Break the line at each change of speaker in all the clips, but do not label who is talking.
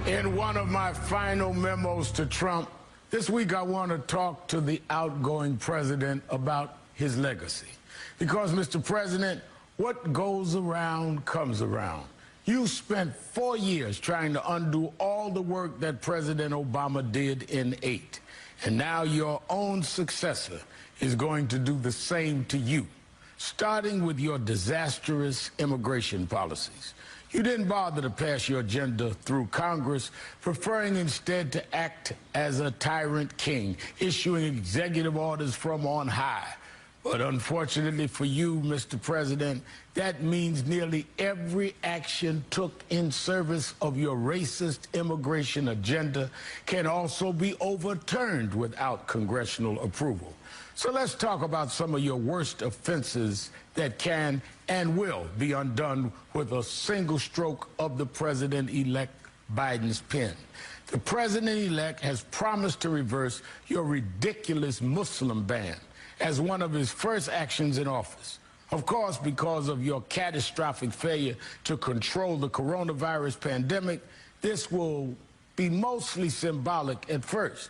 In one of my final memos to Trump, this week I want to talk to the outgoing president about his legacy. Because, Mr. President, what goes around comes around. You spent 4 years trying to undo all the work that President Obama did in 8. And now your own successor is going to do the same to you, starting with your disastrous immigration policies. You didn't bother to pass your agenda through Congress, preferring instead to act as a tyrant king, issuing executive orders from on high. But unfortunately for you, Mr. President, that means nearly every action took in service of your racist immigration agenda can also be overturned without congressional approval. So let's talk about some of your worst offenses that can and will be undone with a single stroke of the President-elect Biden's pen. The President-elect has promised to reverse your ridiculous Muslim ban as one of his first actions in office. Of course, because of your catastrophic failure to control the coronavirus pandemic, this will be mostly symbolic at first,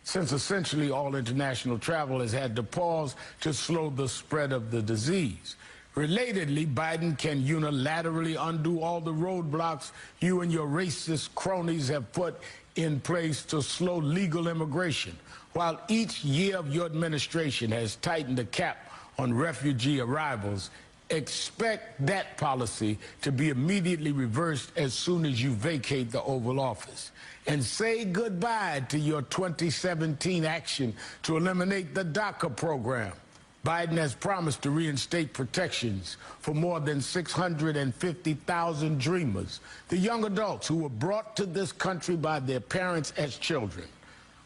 since essentially all international travel has had to pause to slow the spread of the disease. Relatedly, Biden can unilaterally undo all the roadblocks you and your racist cronies have put in place to slow legal immigration, while each year of your administration has tightened the cap on refugee arrivals. Expect that policy to be immediately reversed as soon as you vacate the Oval Office. And say goodbye to your 2017 action to eliminate the DACA program. Biden has promised to reinstate protections for more than 650,000 dreamers, the young adults who were brought to this country by their parents as children.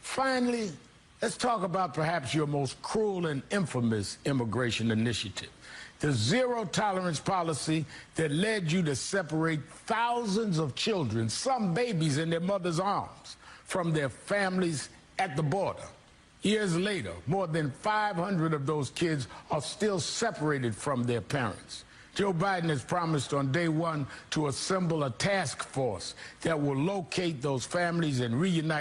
Finally, let's talk about perhaps your most cruel and infamous immigration initiative, the zero-tolerance policy that led you to separate thousands of children, some babies in their mother's arms, from their families at the border. Years later, more than 500 of those kids are still separated from their parents. Joe Biden has promised on day one to assemble a task force that will locate those families and reunite